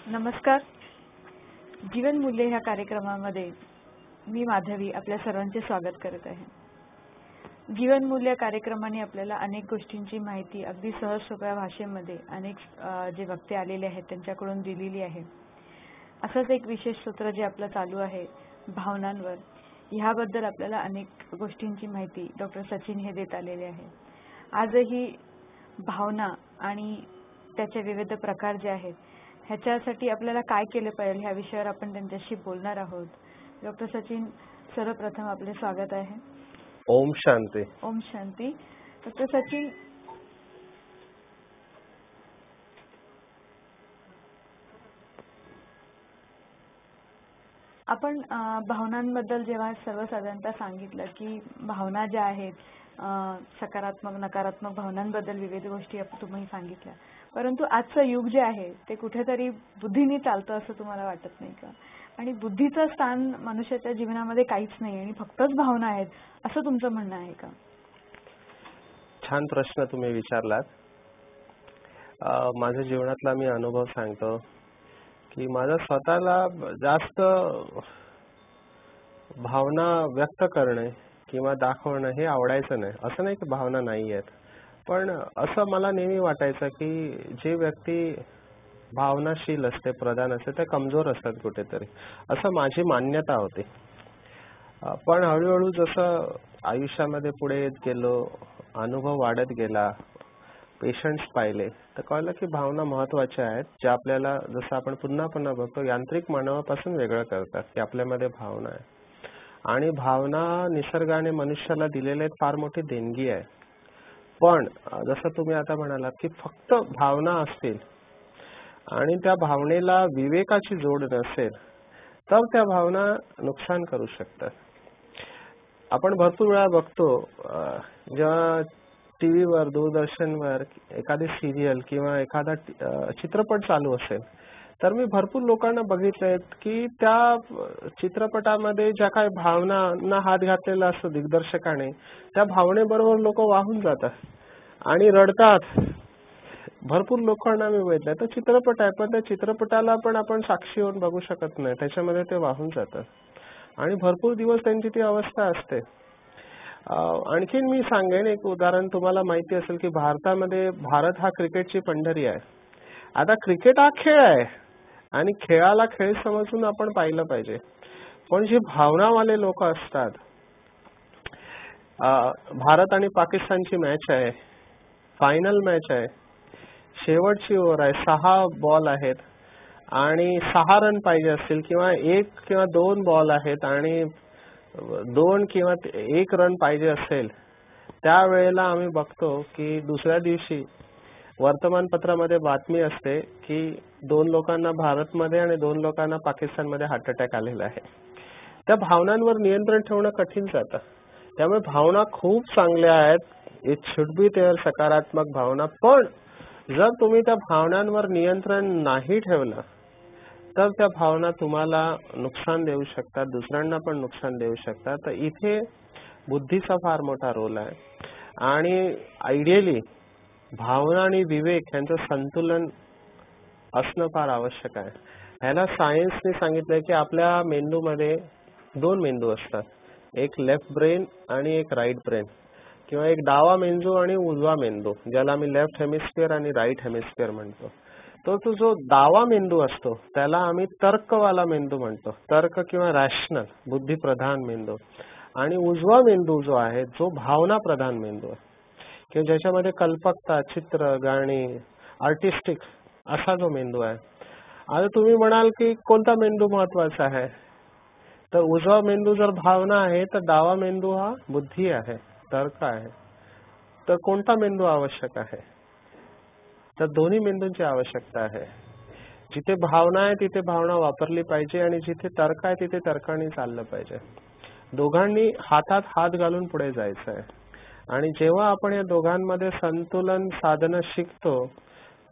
नमस्कार. जीवनमूल्य ह्या कार्यक्रमामध्ये मी माधवी आपल्या सर्वांचे स्वागत करत आहे. जीवनमूल्य कार्यक्रमाने आपल्याला अनेक गोष्टींची माहिती अगदी सहज सोप्या भाषेमध्ये अनेक जे वक्ते आलेले आहेत त्यांच्याकडून दिलेली आहे. असंच एक विशेष सत्र जे आपलं चालू आहे भावनांवर, ह्याबद्दल आपल्याला अनेक गोष्टींची माहिती डॉक्टर सचिन हे देत आलेले आहे. आजही भावना आणि त्याचे विविध प्रकार जे आहेत ह्याच्यासाठी आपल्याला काय केलं पाहिजे ह्या विषयावर आपण त्यांच्याशी बोलणार आहोत. डॉक्टर सचिन, सर्वप्रथम आपले स्वागत आहे. ओम शांती. ओम शांती. डॉक्टर सचिन, आपण भावनांबद्दल जेव्हा सर्वसाधारणतः सांगितलं की भावना ज्या आहेत सकारात्मक नकारात्मक भावनांबद्दल विविध गोष्टी तुम्ही सांगितल्या, परंतु आजचं युग जे आहे ते कुठेतरी बुद्धीने चालतं असं तुम्हाला वाटत नाही का? आणि बुद्धीचं स्थान मनुष्याच्या जीवनामध्ये काहीच नाही आणि फक्तच भावना आहेत असं तुमचं म्हणणं आहे का? छान प्रश्न तुम्ही विचारलात. माझ्या जीवनातला मी अनुभव सांगतो की माझा स्वतःला जास्त भावना व्यक्त करणे किंवा दाखवणं हे आवडायचं नाही. असं नाही की भावना नाही आहेत, पण असं मला नेहमी वाटायचं की जे व्यक्ती भावनाशील असते, प्रधान असते, ते कमजोर असतात कुठेतरी, असं माझी मान्यता होती. पण हळूहळू जसं आयुष्यामध्ये पुढे येत गेलो, अनुभव वाढत गेला, पेशंट्स पाहिले, तर कळलं की भावना महत्वाच्या आहेत, ज्या आपल्याला जसं आपण पुन्हा पुन्हा बघतो यांत्रिक मानवापासून वेगळं करतात की आपल्यामध्ये भावना आहे. आणि भावना निसर्गाने मनुष्याला दिलेले फार मोठी देणगी आहे. पण जसं तुम्ही आता म्हणालात की फक्त भावना असतील आणि त्या भावनेला विवेकाची जोड नसेल तर त्या भावना नुकसान करू शकतात. आपण भरपूर वेळा बघतो जेव्हा टीव्हीवर, दूरदर्शनवर एखादी सिरियल किंवा एखादा चित्रपट चालू असेल, तर मी भरपूर लोकांना बघितलंय की त्या चित्रपटामध्ये ज्या काही भावनांना हात घातलेला असतो दिग्दर्शकाने, त्या भावनेबरोबर लोक वाहून जातात आणि रडतात. भरपूर लोकांना मी बघितलंय. तो चित्रपट आहे, पण त्या चित्रपटाला पण आपण साक्षी होऊन बघू शकत नाही, त्याच्यामध्ये ते वाहून जातात आणि भरपूर दिवस त्यांची ती अवस्था असते. आणखीन मी सांगेन एक उदाहरण. तुम्हाला माहिती असेल की भारत हा क्रिकेटची पंढरी आहे. आता क्रिकेट हा खेळ आहे आणि खेळाला खेळ समजून आपण पाहिलं पाहिजे. पण जी भावनावाले लोक असतात, भारत आणि पाकिस्तानची मॅच आहे, फायनल मॅच आहे, शेवटची ओव्हर आहे, 6 बॉल आहेत आणि 6 रन पाहिजे असतील किंवा 1 किंवा 2 बॉल आहेत आणि 2 किंवा 1 रन पाहिजे असेल, त्यावेळेला आम्ही बघतो की दुसऱ्या दिवशी वर्तमानपत्रामध्ये बातमी असते की 2 लोकांना भारतमध्ये आणि 2 लोकांना पाकिस्तानमध्ये हार्ट अटॅक आलेला आहे. त्या भावनांवर नियंत्रण ठेवणं कठीण जातं. त्यामुळे भावना खूप चांगल्या आहेत. इट शुड बी देअर, सकारात्मक भावना. पण जर तुम्ही त्या भावनांवर नियंत्रण नाही ठेवलं तर त्या भावना तुम्हाला नुकसान देऊ शकतात, दुसऱ्यांना पण नुकसान देऊ शकतात. तर इथे बुद्धीचा फार मोठा रोल आहे आणि आयडियली भावना आणि विवेक यांचं संतुलन असणं फार आवश्यक आहे. ह्याला सायन्सने सांगितलंय की आपल्या मेंदूमध्ये 2 मेंदू असतात, एक लेफ्ट ब्रेन आणि एक राईट ब्रेन, किंवा एक डावा मेंदू आणि उजवा मेंदू, ज्याला आम्ही लेफ्ट हेमिस्फिअर आणि राईट हेमिस्फिअर म्हणतो. तो जो डावा मेंदू असतो त्याला आम्ही तर्कवाला मेंदू म्हणतो, तर्क किंवा रॅशनल, बुद्धिप्रधान मेंदू. आणि उजवा मेंदू जो आहे जो भावना प्रधान मेंदू आहे, किंवा ज्याच्यामध्ये कल्पकता, चित्र, गाणी, आर्टिस्टिक असा जो मेंदू आहे. आता तुम्ही म्हणाल की कोणता मेंदू महत्वाचा आहे, तर उजवा मेंदू जर भावना आहे तर डावा मेंदू हा बुद्धी आहे, तर्क आहे. तर कोणता मेंदू आवश्यक आहे, तर दोन्ही मेंदूंची आवश्यकता आहे. जिथे भावना आहे तिथे भावना वापरली पाहिजे आणि जिथे तर्क आहे तिथे तर्काने चाललं पाहिजे. दोघांनी हातात हात घालून पुढे जायचं आहे. आणि जेव्हा आपण या दोघांमध्ये संतुलन साधणं शिकतो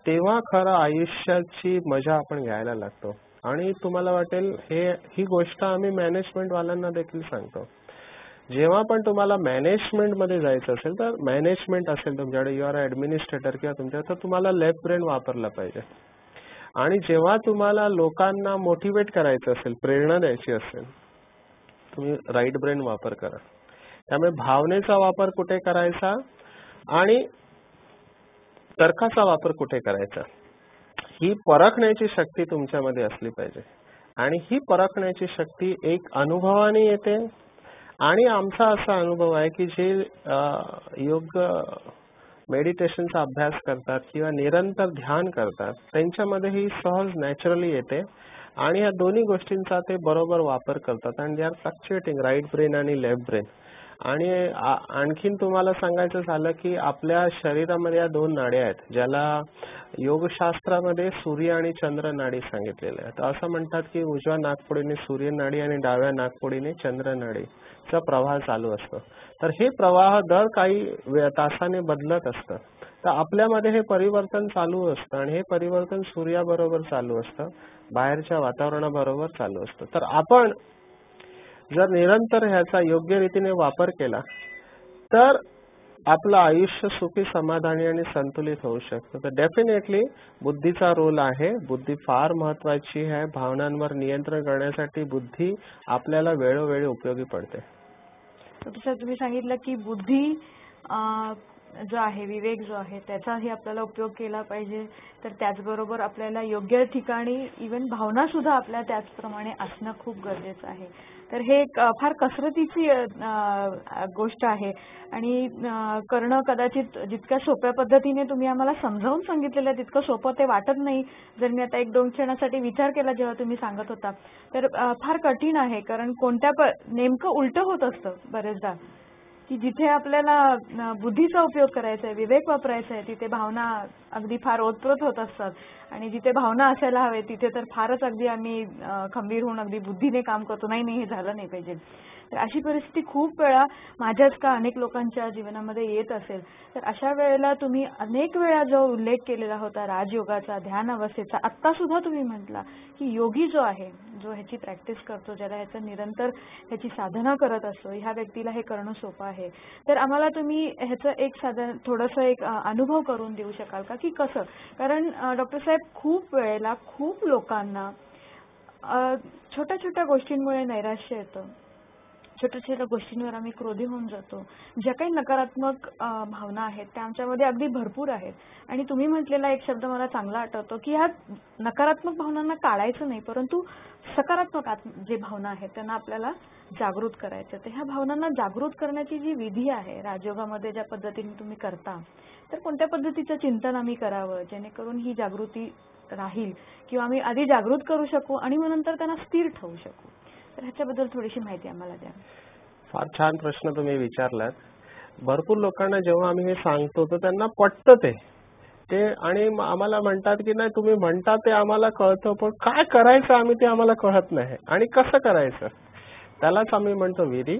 तेव्हा खरं आयुष्याची मजा आपण घ्यायला लागतो. आणि तुम्हाला वाटेल ही गोष्ट आम्ही मॅनेजमेंट वाल्यांना देखील सांगतो. जेव्हा पण तुम्हाला मॅनेजमेंट मध्ये जायचं असेल, तर मॅनेजमेंट असेल तुमच्याकडे, यू आर ऍडमिनिस्ट्रेटर किंवा तुमच्या, तर तुम्हाला लेफ्ट ब्रेन वापरला पाहिजे. आणि जेव्हा तुम्हाला लोकांना मोटिवेट करायचं असेल, प्रेरणा द्यायची असेल, तुम्ही राईट ब्रेन वापर करा. त्यामुळे भावनेचा वापर कुठे करायचा आणि तर्काचा वापर कुठे करायचा, ही परखण्याची शक्ती तुमच्यामध्ये असली पाहिजे. आणि ही परखण्याची शक्ती एक अनुभवाने येते. आणि आमचा असा अनुभव आहे की जे योग मेडिटेशनचा अभ्यास करतात किंवा निरंतर ध्यान करतात, त्यांच्यामध्ये ही सहज नॅचरली येते. आणि या दोन्ही गोष्टींचा ते बरोबर वापर करतात. आणि they are fluctuating, right brain आणि लेफ्ट ब्रेन. आणि आणखीन तुम्हाला सांगायचं झालं की आपल्या शरीरामध्ये या दोन नाड्या आहेत, ज्याला योगशास्त्रामध्ये सूर्य आणि चंद्र नाडी सांगितलेल्या आहेत. असं म्हणतात की उजव्या नाकपुडीने सूर्य नाडी आणि डाव्या नाकपुडीने चंद्र नाडीचा प्रवाह चालू असतो. तर हे प्रवाह दर काही तासाने बदलत असतं. तर आपल्यामध्ये हे परिवर्तन चालू असतं आणि हे परिवर्तन सूर्याबरोबर चालू असतं, बाहेरच्या वातावरणाबरोबर चालू असतं. तर आपण जर निरंतर ह्याचा योग्य रीतीने वापर केला तर आपलं आयुष्य सुखी, समाधानी आणि संतुलित होऊ शकतं. तर डेफिनेटली बुद्धीचा रोल आहे. बुद्धी फार महत्वाची आहे. भावनांवर नियंत्रण करण्यासाठी बुद्धी आपल्याला वेळोवेळी उपयोगी पडते. सर, तुम्ही सांगितलं की बुद्धी जो आहे, विवेक जो आहे, त्याचाही आपल्याला उपयोग केला पाहिजे. तर त्याचबरोबर आपल्याला योग्य ठिकाणी इव्हन भावना सुद्धा आपल्या त्याचप्रमाणे असणं खूप गरजेचं आहे. तर हे एक फार कसरतीची गोष्ट आहे आणि करणं कदाचित जितक्या सोप्या पद्धतीने तुम्ही आम्हाला समजावून सांगितलेलं तितकं सोपं ते वाटत नाही. जर मी आता 1-2 क्षणासाठी विचार केला जेव्हा तुम्ही सांगत होता, तर फार कठीण आहे. कारण नेमकं उलटं होत असतं बरेचदा, की जिथे आपल्याला बुद्धीचा उपयोग करायचा आहे, विवेक वापरायचा आहे, तिथे भावना अगदी फार ओतप्रोत होत असतात. आणि जिथे भावना असायला हवे तिथे तर फारच अगदी आम्ही खंबीर होऊन अगदी बुद्धीने काम करतो, नाही हे झालं नाही पाहिजे. तर अशी परिस्थिती खूप वेळा माझ्याच का अनेक लोकांच्या जीवनामध्ये येत असेल. तर अशा वेळेला तुम्ही अनेक वेळा जो उल्लेख केलेला होता राजयोगाचा, ध्यान अवस्थेचा, आत्ता सुद्धा तुम्ही म्हटला की योगी जो आहे, जो ह्याची प्रॅक्टिस करतो, ज्याला ह्याचं निरंतर ह्याची साधना करत असतो, ह्या व्यक्तीला हे करणं सोपं आहे. तर आम्हाला तुम्ही ह्याचं एक थोडंसं एक अनुभव करून देऊ शकाल का, की कसं? कारण डॉक्टर साहेब, खूप वेळेला खूप लोकांना छोट्या छोट्या गोष्टींमुळे नैराश्य येतं, छोट्या छोट्या गोष्टींवर आम्ही क्रोधी होऊन जातो. ज्या काही नकारात्मक भावना आहेत त्या आमच्यामध्ये अगदी भरपूर आहेत. आणि तुम्ही म्हटलेला एक शब्द मला चांगला आठवतो की ह्या नकारात्मक भावनांना टाळायचं नाही, परंतु सकारात्मक जे भावना आहेत त्यांना आपल्याला जागृत करायचं. तर ह्या भावनांना जागृत करण्याची जी विधी आहे राजयोगामध्ये ज्या पद्धतीने तुम्ही करता, तर कोणत्या पद्धतीचं चिंतन आम्ही करावं जेणेकरून ही जागृती राहील किंवा आम्ही आधी जागृत करू शकू आणि मग नंतर त्यांना स्थिर ठेवू शकू? तर ह्याच्याबद्दल थोडीशी माहिती आम्हाला द्या. फार छान प्रश्न तुम्ही विचारलात. भरपूर लोकांना जेव्हा आम्ही हे सांगतो तर त्यांना पटतं ते आणि आम्हाला म्हणतात की नाही, तुम्ही म्हणता ते आम्हाला कळतं, पण काय करायचं आम्ही ते आम्हाला कळत नाही आणि कसं करायचं त्यालाच आम्ही म्हणतो विधी.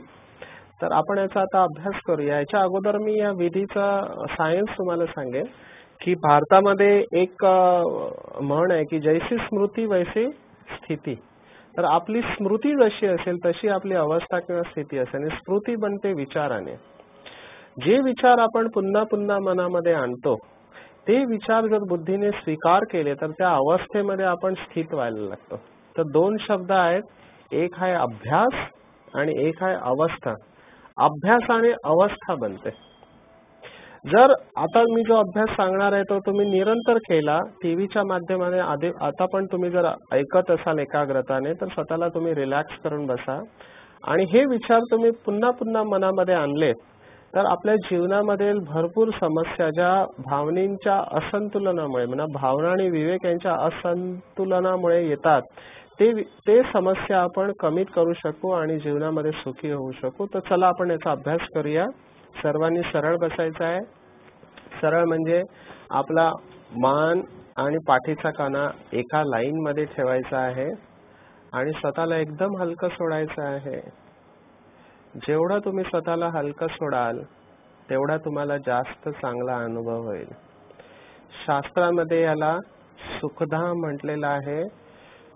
तर आपण याचा आता अभ्यास करूया. याच्या अगोदर मी या विधीचा सायन्स तुम्हाला सांगेन की भारतामध्ये एक म्हण आहे की जैसी स्मृती वैसी स्थिती. तर आपली स्मृती जशी असेल तशी आपली अवस्था किंवा स्थिती असेल. आणि स्मृती बनते विचाराने. जे विचार आपण पुन्हा पुन्हा मनामध्ये आणतो ते विचार जर बुद्धीने स्वीकार केले तर त्या अवस्थेमध्ये आपण स्थित व्हायला लागतो. तर 2 शब्द आहेत, एक आहे अभ्यास आणि एक आहे अवस्था. अभ्यासाने अवस्था बनते. जर आता मी जो अभ्यास सांगणार आहे तो तुम्ही निरंतर केला टीव्हीच्या माध्यमाने, आता पण तुम्ही जर ऐकत असाल एकाग्रताने, तर स्वतःला तुम्ही रिलॅक्स करून बसा आणि हे विचार तुम्ही पुन्हा पुन्हा मनामध्ये आणलेत तर आपल्या जीवनामध्ये भरपूर समस्या ज्या भावनेच्या असंतुलनामुळे, म्हणा भावना आणि विवेक यांच्या असंतुलनामुळे येतात, ते समस्या आपण कमीत करू शकू आणि जीवनामध्ये सुखी होऊ शकू. तर चला आपण याचा अभ्यास करूया. सर्वांनी सरळ बसायचं आहे. सरळ म्हणजे आपला मान आणि पाठीचा काना एका लाईन मध्ये ठेवायचा आहे आणि स्वतःला एकदम हलकं सोडायचं आहे. जेवढं तुम्ही स्वतःला हलकं सोडाल तेवढा तुम्हाला जास्त चांगला अनुभव होईल. शास्त्रामध्ये याला सुखधाम म्हटलेलं आहे,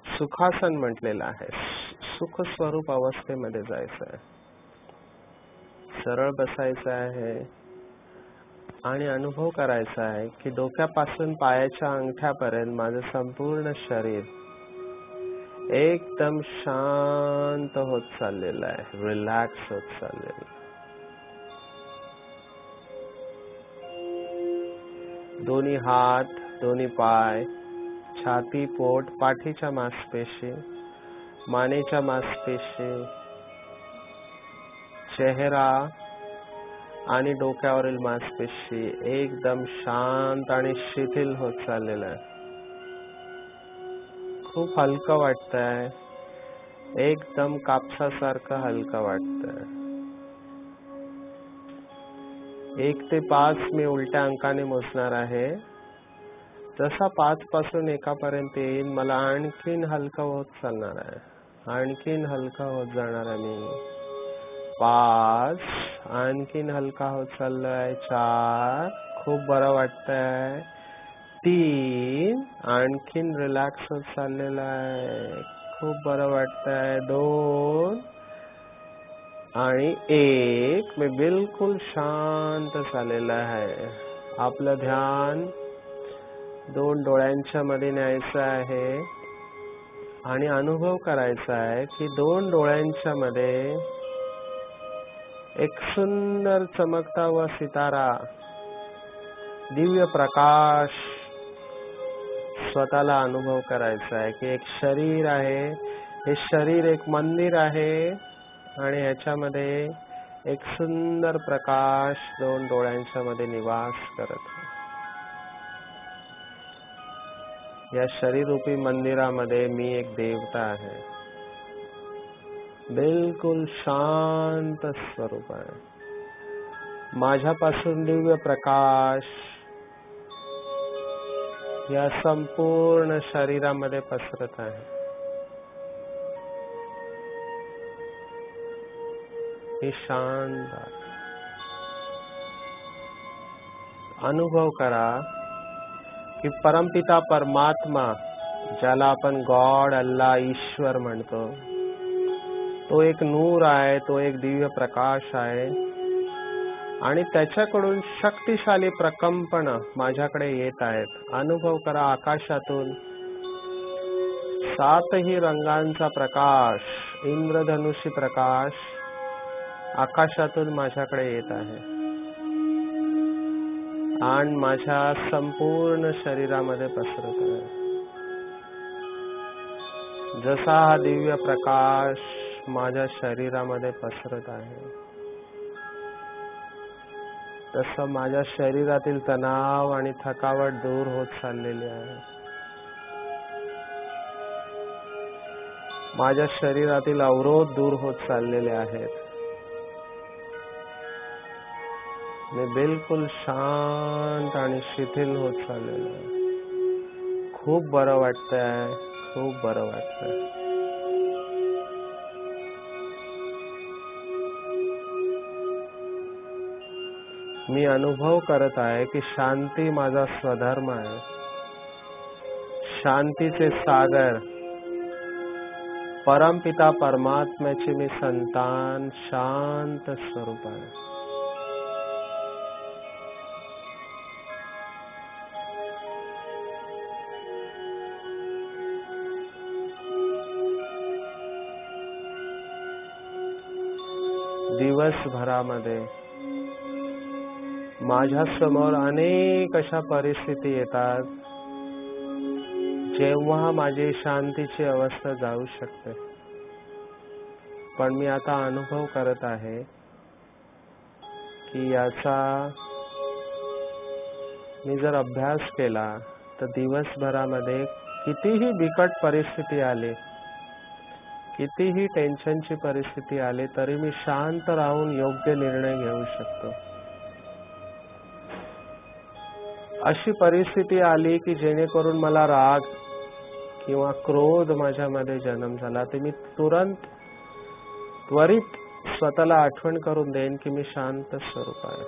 सुखासन म्हटलेलं आहे. सुख स्वरूप अवस्थेमध्ये जायचं आहे. सरळ बसायचं आहे आणि अनुभव करायचा आहे की डोक्यापासून पायाच्या अंगठ्यापर्यंत माझं संपूर्ण शरीर एकदम शांत होत चाललेलं आहे, रिलॅक्स होत चाललेलं आहे. दोन्ही हात, दोन्ही पाय, छाती, पोट, पाठीच्या मांसपेशी, मानेच्या मांसपेशी, चेहरा आणि डोक्यावरील मांसपेशी एकदम शांत आणि शिथिल होत चाललेलं आहे. खूप हलकं वाटतंय, एकदम कापसासारखं हलकं वाटतंय. 1 ते 5 मी उलट्या अंकाने मोजणार आहे. जसा 5 पासून 1 पर्यंत येईल मला आणखीन हलकं होत चालणार आहे, आणखीन हलकं होत जाणार आहे मी. 5, आणखीन हलका होत चाललाय. 4, खूप बरं वाटतंय. 3, आणखीन रिलॅक्स होत चाललेला आहे, खूप बरं वाटतंय. 2 आणि 1, मी बिलकुल शांत झालेला आहे. आपलं ध्यान 2 डोळ्यांच्या मध्ये न्यायचं आहे आणि अनुभव करायचा आहे की 2 डोळ्यांच्या मध्ये एक सुंदर चमकता हुआ सितारा, दिव्य प्रकाश स्वतःला अनुभव करायचा आहे की एक शरीर आहे, हे शरीर एक मंदिर आहे आणि ह्याच्यामध्ये एक सुंदर प्रकाश 2 डोळ्यांच्या मध्ये निवास करत आहे. या शरीररूपी मंदिरामध्ये मी एक देवता आहे, बिलकुल शांत स्वरूप आहे. माझ्यापासून दिव्य प्रकाश या संपूर्ण शरीरामध्ये पसरत आहे. ही शांत अनुभव करा की परमपिता परमात्मा, ज्याला आपण गॉड, अल्लाह, ईश्वर म्हणतो, तो एक नूर आहे, तो एक दिव्य प्रकाश आहे आणि त्याच्याकडून शक्तिशाली प्रकंपन माझ्याकडे येत आहेत. अनुभव करा, आकाशातून 7ही रंगांचा प्रकाश, इंद्रधनुषी प्रकाश आकाशातून माझ्याकडे येत आहे आणि माझ्या संपूर्ण शरीरामध्ये पसरत आहे. जसा हा दिव्य प्रकाश माझ्या शरीरामध्ये पसरत आहे, तसं माझ्या शरीरातील तणाव आणि थकावट दूर होत चाललेली आहे. माझ्या शरीरातील अवरोध दूर होत चाललेले आहेत. मी बिलकुल शांत आणि शिथिल होत चाललेलो आहे. खूप बरं वाटतंय, खूप बरं वाटतंय. मी अनुभव करत आहे की शांती माझा स्वधर्म आहे. शांतीचे सागर, परमपिता परमात्म्याचे मी संतान, शांत स्वरूप आहे. दिवसभरामध्ये माझ्या समोर अनेक अशा परिस्थिती येतात जेव्हा माझी शांतीची अवस्था जाऊ शकते. पण मी आता अनुभव करत आहे की याचा मी जर अभ्यास केला तर दिवसभरामध्ये कितीही बिकट परिस्थिती आली, कितीही टेन्शनची परिस्थिती आली, तरी मी शांत राहून योग्य निर्णय घेऊ शकतो. अशी परिस्थिती आली की जेणेकरून मला राग किंवा क्रोध माझ्यामध्ये जन्म झाला, तर मी त्वरित स्वतःला आठवण करून देईन की मी शांत स्वरूप आहे.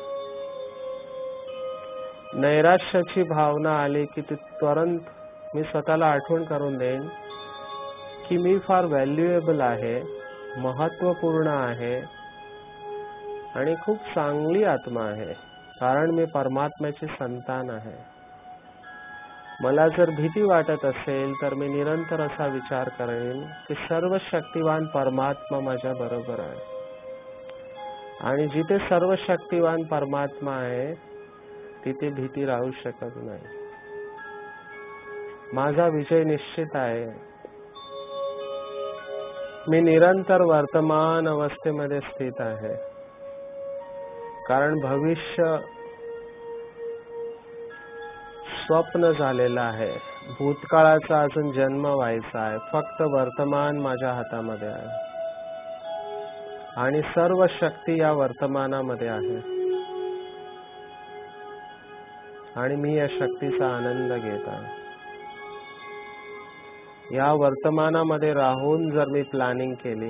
नैराश्याची भावना आली की तुरंत मी स्वतःला आठवण करून देईन की मी फार व्हॅल्युएबल आहे, महत्वपूर्ण आहे आणि खूप चांगली आत्मा आहे. कारण मी परमात्म्याची संतान आहे. मला जर भीती वाटत असेल तर मी निरंतर असा विचार करेन की सर्व शक्तिवान परमात्मा माझ्या बरोबर आहे, आणि जिथे सर्व शक्तिवान परमात्मा आहे तिथे भीती राहू शकत नाही. माझा विजय निश्चित आहे. मी निरंतर वर्तमान अवस्थेमध्ये स्थित आहे, कारण भविष्य स्वप्न झालेलं आहे. भूतकाळाचा अजून जन्म व्हायचा आहे. फक्त वर्तमान माझ्या हातामध्ये आहे आणि सर्व शक्ती या वर्तमानामध्ये आहे, आणि मी या शक्तीचा आनंद घेत आहे. या वर्तमानामध्ये राहून जर मी प्लॅनिंग केली,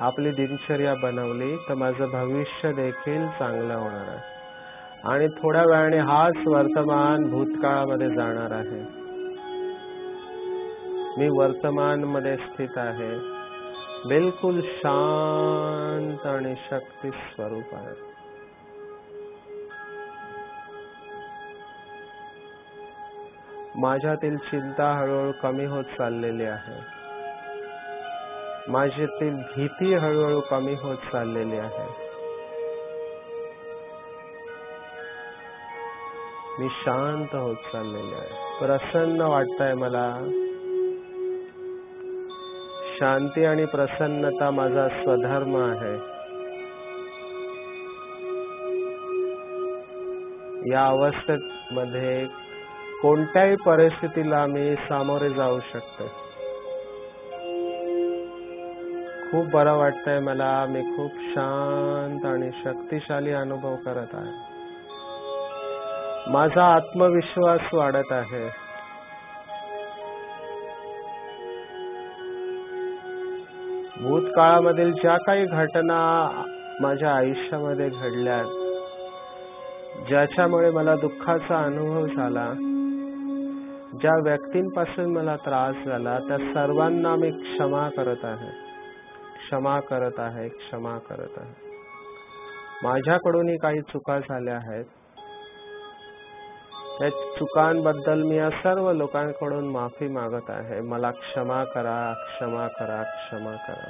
आपली दिनचर्या बनवली, तर माझं भविष्य देखील चांगलं होणार आहे. आणि थोड्या वेळाने हाच वर्तमान भूतकाळामध्ये जाणार आहे. मी वर्तमान मध्ये स्थित आहे, बिलकुल शांत आणि शक्ती स्वरूप आहे. माझ्यातील चिंता हळूहळू कमी होत चाललेली आहे. माझ्यातील भीती हळूहळू कमी होत चाललेली आहे. मी शांत होत चाललेले आहे. प्रसन्न वाटतंय मला. शांती आणि प्रसन्नता माझा स्वधर्म आहे. या अवस्थेमध्ये कोणत्याही परिस्थितीला मी सामोरे जाऊ शकते. खूप बरं वाटतंय मला. मी खूप शांत आणि शक्तिशाली अनुभव करत आहे. माझा आत्मविश्वास वाढत आहे. भूतकाळामधील ज्या काही घटना माझ्या आयुष्यामध्ये घडल्या, ज्याच्यामुळे मला दुःखाचा अनुभव झाला, ज्या व्यक्तींपासून मला त्रास झाला, त्या सर्वांना मी क्षमा करत आहे. क्षमा करत आहे. क्षमा करत आहे. माझ्याकडूनही काही चुका झाल्या आहेत. त्या चुकांबद्दल मी या सर्व लोकांकडून माफी मागत आहे. मला क्षमा करा. क्षमा करा. क्षमा करा.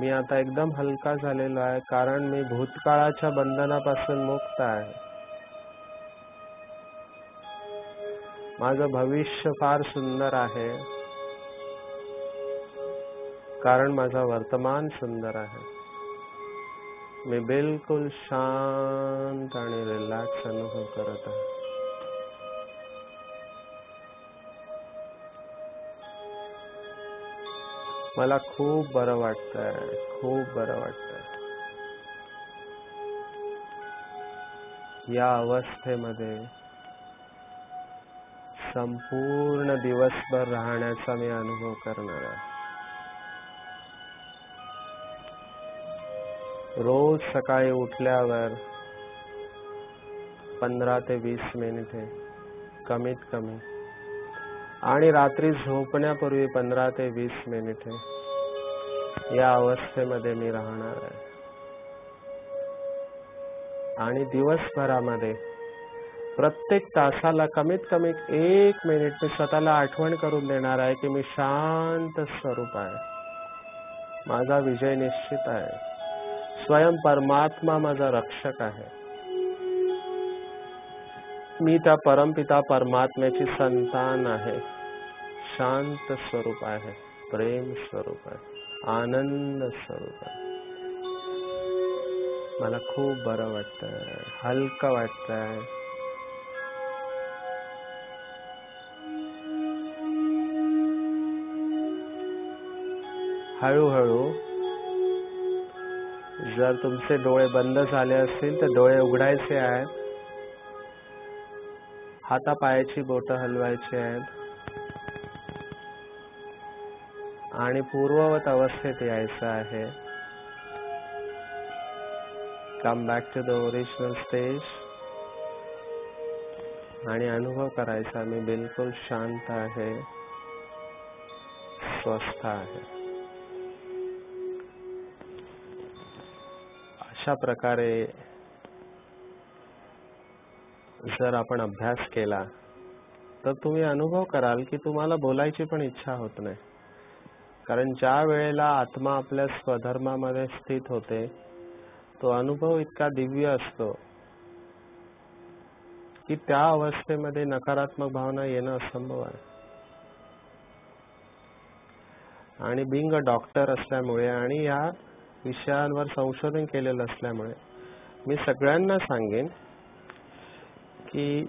मी आता एकदम हलका झालेलो आहे, कारण मी भूतकाळाच्या बंधनापासून मुक्त आहे. माझं भविष्य फार सुंदर आहे, कारण माझा वर्तमान सुंदर आहे. मी बिलकुल शांत आणि रिलॅक्स अनुभव करत आहे. मला खूप बरं वाटतंय. खूप बरं वाटतंय. या अवस्थेमध्ये संपूर्ण दिवसभर राहण्याचा मी अनुभव करणार आहे. रोज सकाळी उठल्यावर 15 ते 20 मिनिटे कमीत कमी, आणि रात्री झोपण्यापूर्वी 15 ते 20 मिनिटे या अवस्थेमध्ये मी राहणार आहे. आणि दिवसभरामध्ये प्रत्येक तासाला कमीत कमी 1 मिनिट मी स्वतःला आठवण करून देणार आहे की मी शांत स्वरूप आहे. माझा विजय निश्चित आहे. स्वयं परमात्मा माझा रक्षक आहे. मी त्या परमपिता परमात्म्याची संतान आहे. शांत स्वरूप आहे. प्रेम स्वरूप आहे. आनंद स्वरूप आहे. मला खूप बरं वाटतंय. हलकं वाटतंय. हळूहळू जर तुमचे डोळे बंद झाले असतील तर डोळे उघडायचे आहेत. हातापायाची बोटं हलवायची आहेत आणि पूर्ववत अवस्थेत यायचं आहे. Come back to the original stage. आणि अनुभव करायचा मी बिलकुल शांत आहे, स्वस्थ आहे. अशा प्रकारे जर आपण अभ्यास केला तर तुम्ही अनुभव कराल की तुम्हाला बोलायची पण इच्छा होत नाही. कारण ज्या वेळेला आत्मा आपल्या स्वधर्मामध्ये स्थित होते तो अनुभव इतका दिव्य असतो की त्या अवस्थेमध्ये नकारात्मक भावना येणं असंभव आहे. आणि बिंग अ डॉक्टर असल्यामुळे आणि या विषयांवर संशोधन केलेलं असल्यामुळे मी सगळ्यांना सांगेन की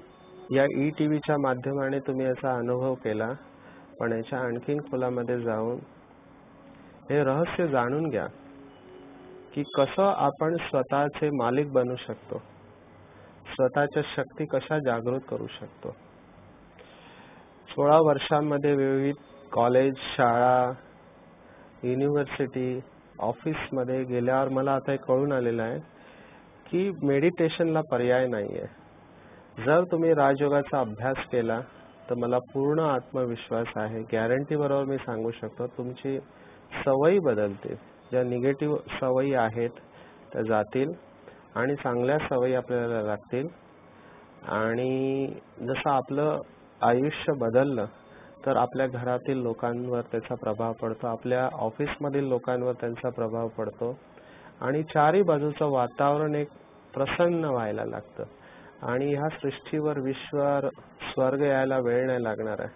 या ईटीव्हीच्या माध्यमाने तुम्ही याचा अनुभव केला, पण याच्या आणखीन खोलामध्ये जाऊन हे रहस्य जाणून घ्या की कसं आपण स्वतःचे मालिक बनू शकतो, स्वतःच्या शक्ती कशा जागृत करू शकतो. 16 वर्षांमध्ये विविध कॉलेज, शाळा, युनिव्हर्सिटी, ऑफिसमध्ये गेल्यावर मला आता हे कळून आलेलं आहे की मेडिटेशनला पर्याय नाहीये. जर तुम्ही राजयोगाचा अभ्यास केला तर मला पूर्ण आत्मविश्वास आहे, गॅरंटी बरोबर मी सांगू शकतो, तुमची सवयी बदलतील. ज्या निगेटिव्ह सवयी आहेत त्या जातील आणि चांगल्या सवयी आपल्याला लागतील. आणि जसं आपलं आयुष्य बदललं तर आपल्या घरातील लोकांवर त्याचा प्रभाव पडतो, आपल्या ऑफिसमधील लोकांवर त्यांचा प्रभाव पडतो आणि चारी बाजूचं वातावरण एक प्रसन्न व्हायला लागतं. आणि ह्या सृष्टीवर विश्वर स्वर्ग यायला वेळ नाही लागणार आहे.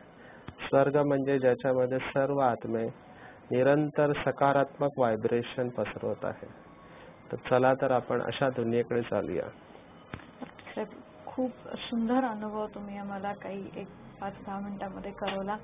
स्वर्ग म्हणजे ज्याच्यामध्ये सर्व आत्मे निरंतर सकारात्मक व्हायब्रेशन पसरवत आहे. तर चला तर आपण अशा दुनियेकडे चालूया. खूप सुंदर अनुभव तुम्ही आम्हाला काही एक 5-10 मिनिटांमध्ये करवला.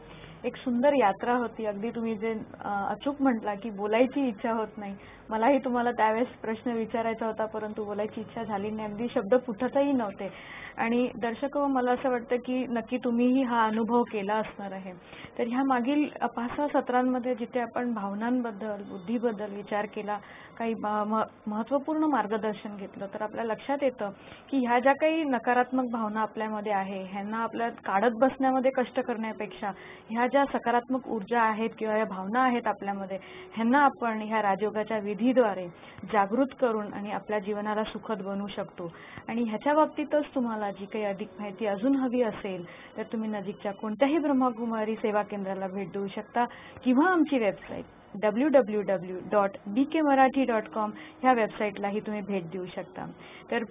एक सुंदर यात्रा होती. अगदी तुम्ही जे अचूक म्हटला की बोलायची इच्छा होत नाही, मलाही तुम्हाला त्यावेळेस प्रश्न विचारायचा होता परंतु बोलायची इच्छा झाली नाही, अगदी शब्द फुटतही नव्हते. आणि दर्शक मला असं वाटतं की नक्की तुम्हीही हा अनुभव केला असणार आहे. तर ह्या मागील 5-6 सत्रांमध्ये जिथे आपण भावनांबद्दल, बुद्धीबद्दल विचार केला, काही महत्त्वपूर्ण मार्गदर्शन घेतलं, तर आपल्या लक्षात येतं की ह्या ज्या काही नकारात्मक भावना आपल्यामध्ये आहे ह्यांना आपल्या काढत बसण्यामध्ये कष्ट करण्यापेक्षा ह्या ज्या सकारात्मक ऊर्जा आहेत किंवा या भावना आहेत आपल्यामध्ये ह्यांना आपण ह्या राजयोगाच्या विधीद्वारे जागृत करून आणि आपल्या जीवनाला सुखद बनवू शकतो. आणि ह्याच्या बाबतीतच तुम्हाला जी काही अधिक माहिती अजून हवी असेल तर तुम्ही नजीकच्या कोणत्याही ब्रह्मकुमारी सेवा केंद्राला भेट देऊ शकता किंवा आमची वेबसाईट www.bkmarathi.com ह्या वेबसाईटलाही तुम्ही भेट देऊ शकता. तर